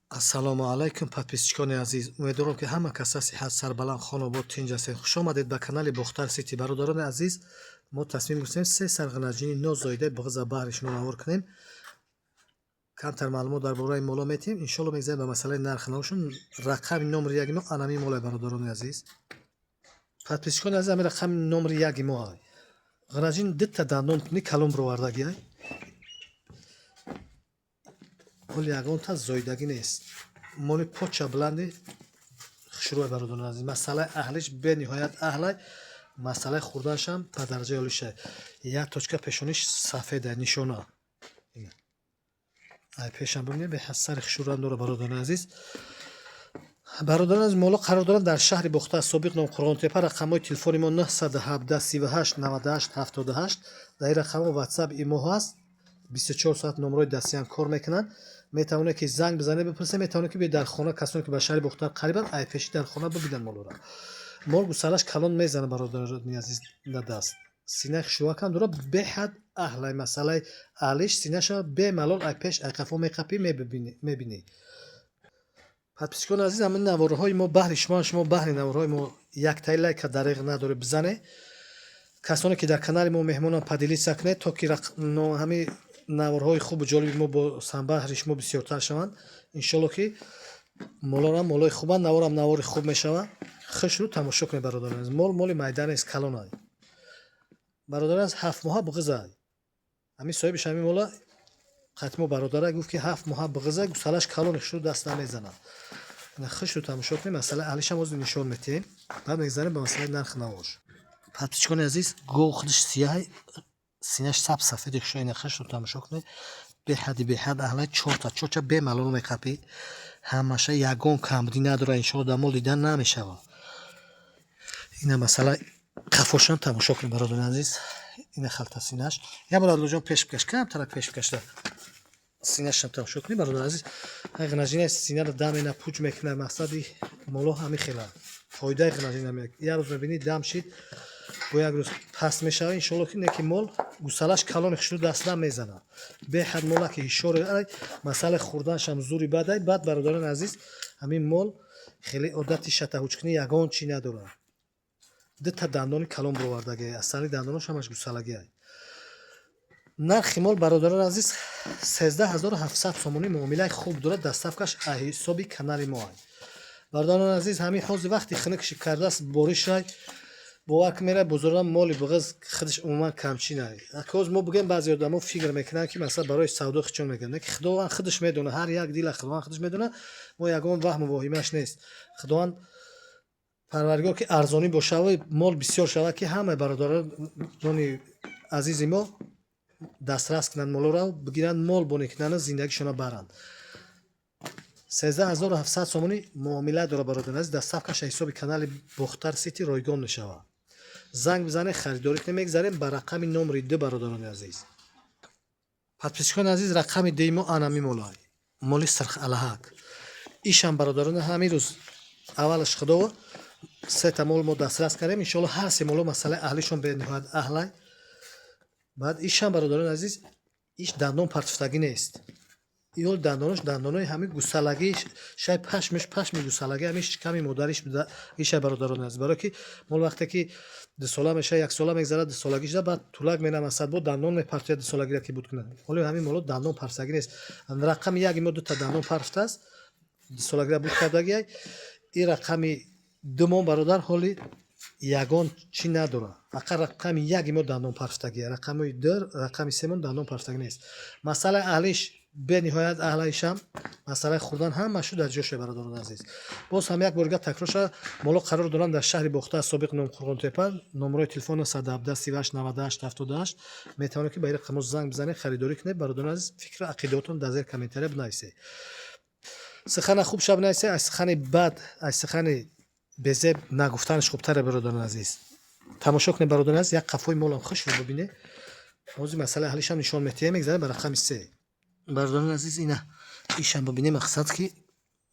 ассалому алайкум, подписчикони азиз. Умедворам ки ҳама каса сиҳат, сарбаланд, хонобод, тинҷ ҳастед. Хуш омадед ба канали Бохтар Сити. Бародарони азиз, мо тасмим гирифтем 3 сар ғанаҷини нозоидаи биғиза баҳришро навор кунем. Камтар маълумот дар бораи моло метиҳем. Иншоалло мегзарем ба масъалаи нархи навошон. Рақами номери яги мо анами молай бародарони азиз. Подписчикони азиз, ами рақами номери яги мо ай. Ғанаҷини дитта дандонтуни калон бировардаги ай. Моли ягонта зоидаги нест. Моли поча бланди хушрӯи бародарони азиз. Масъалаи аҳлиш бениҳоят аҳлай. Масъалаи хурданшам ба дараҷаи олишай. Як точка пешониш сафеда нишона. Ай пешам бибинед беҳасари хушрӯам дора бародарони азиз. Бародарони азиз, моло қарор дорад дар шаҳри Бохта Собиқ ном Қурғонтепа. Рақамҳои телефони мо 917 38 98 78. Дар ин рақамҳо WhatsApp имо ҳаст. 24 соат номерои дастиам кор мекунанд. Метавонед ки занг бизанед бипурсед, метавонед ки биед дар хона, касоне ки ба шаҳри Бохтар қарибанд, ай пеши дар хона бибинанд молоро. Мол гусалаш калон мезанад бародарони азиз на даст. Синаи хушрӯакам дора беҳад аҳлай. Масъалаи аҳлиш синаша бемалол ай пеш ай қафо меқапӣ мебинӣ. Подписчикони азиз, ҳамин навораҳои мо баҳри шумо баҳри навораҳои мо яктай лайка дариқ надоред бизане. Касоне ки дар канали мо меҳмонанд падилиса кунед, то ки ҳамин навораҳои хубу ҷолиби мо бо самбаҳри шумо бисёртар шаванд. Иншоалло ки молорам молои хубанд, наворам навори хуб мешавад. Хушрӯ тамошо кунед бародарони азиз. Моли майда нест, калон ай. Бародарони азиз, 7 моҳа биғиза ай. Ҳамин соҳибиш ҳамин мола қатмо бародарай гуфт ки 7 моҳа биғиза, гусалаш калони хушрӯ даст намезанад. Хушрӯ тамошо кунед. Масъалаи аҳлишам ҳозир нишон метиҳем. Баъд мегзарем ба масъалаи нархи навош. Подписчикони азиз, гов худаш сияҳ, синаш саб сафеди хушрӯ ин хушрӯ тамошо кунед. Беҳади беҳад аҳлай 4 чоча бемалол меқапӣ. Ҳамаша ягон камбудӣ надора. Иншоалло дар мол дидан намешавад. Ина масъалаи қафошам тамошо кунед бародарони азиз. Ина халта синаш. Я бора аллоҷон пеш бикаш, камтарак пеш бикашда. Синашам тамошо кунед бародарони азиз. Ай ғанаҷини синара дамена пуҷ мекунад. Мақсади моло ҳамин хела. Фоидаи ғанаҷина мек. Я рӯз мебинӣ дам шид, бо як рӯз паст мешавад. Иншоалло ки не ки мол гусалаш калони хушрӯ даст намезанад. Беҳад мола ки ҳишори ай, масъалаи хурданшам зури бадай. Баъд бародарони азиз, ҳамин мол хеле одати шатаҳуҷкунӣ ягон чӣ надорад. Дитта дандони калон бировардаги ай. Асали дандонош ҳамаш гусалаги ай. нархи мол бародарони азиз 13700 сомонӣ муомилаи хуб дорад. Дастафкаш аз ҳисоби канали мо ай. Бародарони азиз, ҳамин ҳозир вақти хунукши кардааст боришай бовар мера бузургам моли биғиз худаш умуман камчин ай. Ҳоз мо бигем баъзе одамо фикр мекунанд ки масалан барои савдо хичон мегӯянд ки худованд худаш медона, ҳар як дила худованд худаш медона. Мо ягон ваҳму воҳимаш нест. Худованд парвардигор ки арзонӣ бошад, мол бисёр шавад ки ҳамаи бародарони азизи мо дастрас кунанд молоро, бигиранд мол боне кунанд, зиндагишона баранд. 13700 сомонӣ муомила дора бародарони азиз. Дастафкаш аз ҳисоби канали Бохтар Сити ройгон мешавад. Занг бизанед, харидорӣ кунед. Мегзарем ба рақами номери 2 бародарони азиз. Подписчикони азиз, рақами 2 мо анами молай. Моли сирх алаҳак. Ишам бародарони ҳамин рӯз аввалаш худово 3 та мол мо дастрас кардем. Иншоалло ҳар се моло масъалаи аҳлишон бениҳоят аҳлай. Баъд ишам бародарони азиз, иш дандон партофтагӣ нест. Ин дандонош дандонои ҳамин гусалагӣ, шай пашми гусалагӣ ҳамин шиками модариш ишай бародарони азиз. Барое ки мол вақте ки 2 сола мешавад, 1 сола мегзарад, 2 солагӣ шуда, баъд тулак менам асадбо дандон мепартояд 2 солагиро ки буд кунад. Ҳоли ҳамин моло дандон партофтагӣ нест. Рақами яги мо 2 та дандон партофтааст. 2 солагиро буд кардаги ай. Ин рақами 2 мо бародар ҳоли ягон чӣ надорад. Фақат рақами яги мо дандон партофтагӣ. Рақами 2, рақами 3 мо дандон партофтагӣ нест. Масъалаи аҳлиш бениҳоят аҳлаишам, масъалаи хурдан ҳамашу дар ҷоше бародарони азиз. Боз ҳам як борга такрор шава, моло қарор дорам дар шаҳри Бохта Собиқ ном Қурғонтепа. Номерои телефон 917 38 98 78. Метавонед ки ба ин рақамҳо занг бизанед, харидорӣ кунед. Бародарони азиз, фикру ақидатотон дар зер комментария бинависед. Сухана хуб шав бинависед, аз сухани бад, аз сухани безеб нагуфтанаш хубтаре бародарони азиз. Тамошо кунед бародарони азиз, як қафои молам хушрӯ бибинед. ҳозир масъалаи аҳлишам нишон метиҳем. Мегзарем ба рақами 3. бародарони азиз, ина ишам бибинем. мақсад ки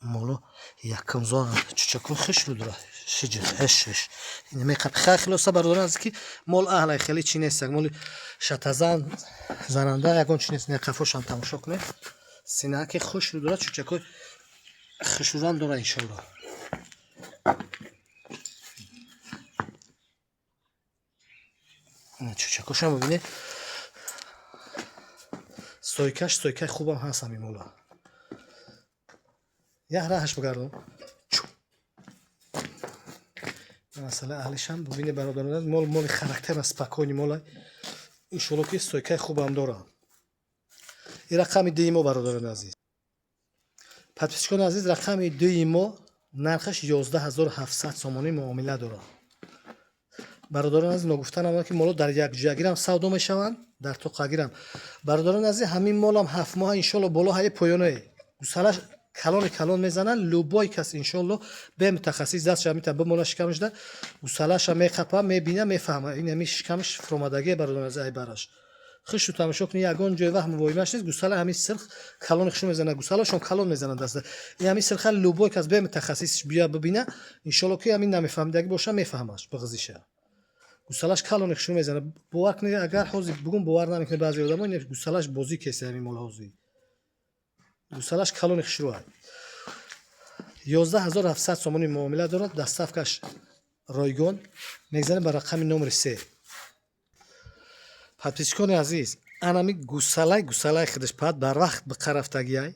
моло якум зон чучаку хушрӯ дора. шиш ина меқап хай хилоса бародарони азиз ки мол аҳлай хеле чӣ нест. моли шатазан зананда ягон чӣ нест. ина қафошам тамошо кунед. синаки хушру дорад, чӯчакҳои хушуран дорад иншоалло. чӯчакҳошам бибинед, стойкаи хубам ҳаст ҳамин мола. як раҳаш бигардон. масъала аҳлишам бибинед бародарон, моли характерна спокойни мола. иншоалло ки стойкаи хубам дорад. ин рақами дуи мо бародарони азиз. подписчикони азиз, рақами дуи мо нархаш 11700 сомонӣ муомила дорад. бародарони азиз, ногуфта намояд ки моло дар якҷоягирам савдо мешаванд, дар тоқагирам. бародарони азиз, ҳамин молам 7 моҳа иншоалло боло ҳаи поёнае. гусалаш калон мезанад, любой кас иншоалло бе мутахассис дастша мета бимона шикамашда, гусалаша меқапа, мебина, мефаҳма. ин ҳами шикамаш фуромадагие бародарони азиз ай бараш. хишу тамошо кунед, ягон ҷой вақт мувоимаш нест, гусала ҳамин сирх калони хишу мезанад, гусалашон калон мезанад даста. ин ҳамин сирха любой кас бе мутахассисиш бия бибина, иншоалло ки ҳамин намефаҳмидаги боша мефаҳмаш биғизиша. гусалаш калони хишу мезанад. бовар кунед, агар ҳозир бугун бовар намекунед баъзе одамо, ин гусалаш бозӣ кеса ҳамин мола ҳозир. гусалаш калони хишруа 11700 сомони муомила дорад. доставкаш ройгон. мегзанем ба рақами номери 3. подписчикони азиз, анами гусалай хидаш пад бар вақт биқарафтагиай.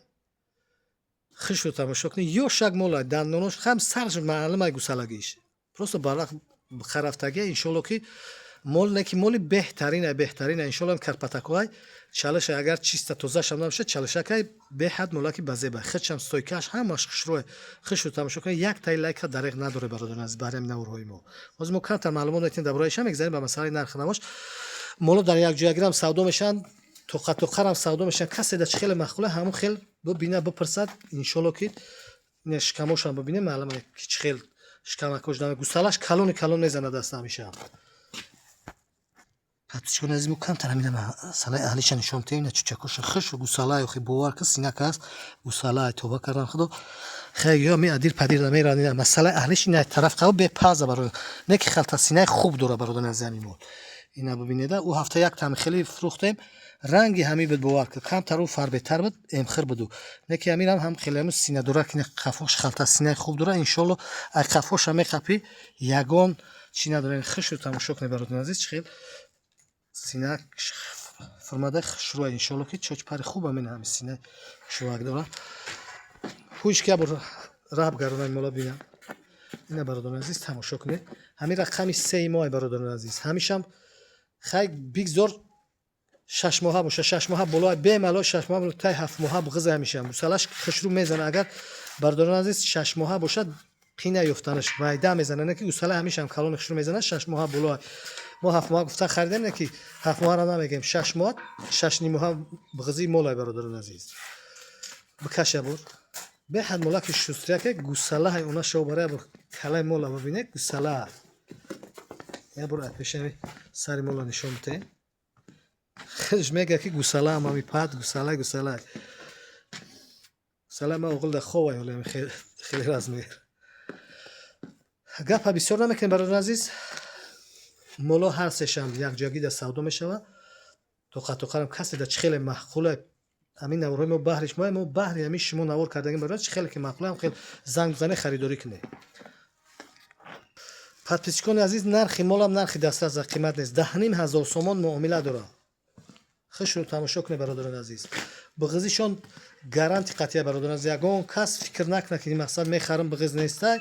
хишу тамошо кунед, ё шак мола дандонош хам сарш маълумай гусалагиш. просто бар вақт биқарафтагиай, иншоалло ки моли беҳтарина иншоалло карпатакоай чалаша агар чиста тозашам набошад, чалашакай беҳад молаки базеба. хидшам стойкаш ҳамаш хишрӯе. хишу тамошо кунед, як тай лайка дареғ надоре бародарон азиз бар ҳамин наврҳои мо. ҳозир мо камтар маълумот метавонем дар бораи шам мегзарем ба масъалаи нархи навош. моло дар якҷоягирам савдо мешаванд, тоқарам савдо мешаванд. касе дар чӣ хеле махқуле ҳамон хел бибина бипирсад, иншоалло ки шикамошам бибинем маълуме ки чӣ хел шикамакош даме. гусалаш калон мезанад даст ҳамеша. подписчикони азиз, мо камтар ҳамин масъалаи аҳлиша нишон медиҳем. чӯчакоша хишу гусалаи охи бовар ки синака аст, гусалаи тоба кардан худо хай ё ми адир падир намеран. ин масъалаи аҳлиш ин тараф қаво бепаза барои не ки халта синаи хуб дора бародарони азиз ҳамин мол. ина бибинеда ӯ ҳафта як тами хеле фурӯхтем, ранги ҳамин бид бовар ки камтар ӯ фарбетар бид, эмхир биду. не ки ҳамин ҳам хеле ҳамин сина дора ки қафош халта синаи хуб дора. иншоалло ай қафоша меқапи ягон чӣ надора. хишу тамошо кунед бародарони азиз, чӣ хел сина фурмадаи хушрӯа. иншоалло ки чочпари хуба мена ҳамин синаи хушрӯак дора. пӯйш ки абур раҳ бигардонам мола бинам. ина бародарони азиз тамошо кунед, ҳамин рақами 3 моҳ бародарони азиз. ҳамишам хай бигзор 6 моҳа боша, 6 моҳа боло бемало, 6 моҳа тай 7 моҳа биғиза ҳамишам. гусалаш хушрӯ мезана. агар бародарони азиз 6 моҳа бошад, қина ёфтанаш майда мезана. не ки гусала ҳамишам калони хушрӯ мезана 6 моҳа боло. мо 7 моҳа гуфта харидем, не ки 7 моҳаро намегем, 6 моҳа 6 ним моҳа биғизии молай бародарони азиз. бикаша бур беҳад мола ки шустрияке гусалаи она шобара бур калай мола бибинед гусала. я бур пешами сари мола нишон медиҳем. хиш мега ки гусала ҳамами пад гусала ма оғил да ховай ҳолем хеле размер. гапа бисёр намекунем бародарони азиз. моло ҳар сешам якҷоягӣ да савдо мешавад. тоқарам касе да чӣ хеле маҳқуле ҳамин наврҳои мо баҳриш мо баҳри ҳамин шумо навор кардагим барои чӣ хеле ки маъқуле ҳам хел занг бизане харидорӣ кунед. подписчикони азиз, нархи молам нархи дастрас за қимат нест. 10500 сомон муомила дорад. хишу тамошо кунед бародарони азиз. биғизишон гаранти қатъия бародарони азиз. ягон кас фикр накунад ки мақсад мехарам биғиз нестай,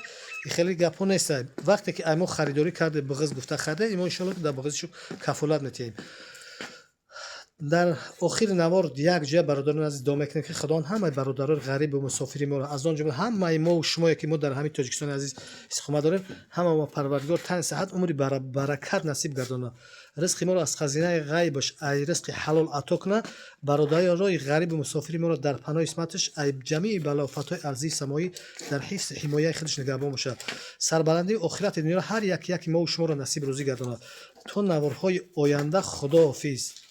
хеле гапҳо нестай. вақте ки ай мо харидорӣ карде биғиз гуфта хариде, имо иншоалло дар биғизишо кафолат метиҳем. дар охири навор як ҷоя бародарони азиз дуо мекунем ки худованд ҳамаи бародарони ғарибу мусофири моро, аз он ҷумла ҳамаи мо шумое ки мо дар ҳамин тоҷикистони азиз истиқомат дорем, ҳама мо парвардигор тани сиҳат умри баракат насиб гардона. ризқи моро аз хазинаи ғайбаш ай ризқи ҳалол ато куна. бародарони ғарибу мусофири моро дар паноҳи исматаш ай ҷамии балофатҳои арзии самоӣ дар ҳифзи ҳимояи худаш нигаҳбон бошад. сарбаландии охирати дунё ҳар яки моу шуморо насиб рӯзӣ гардонад. то наворҳои оянда худоҳофиз.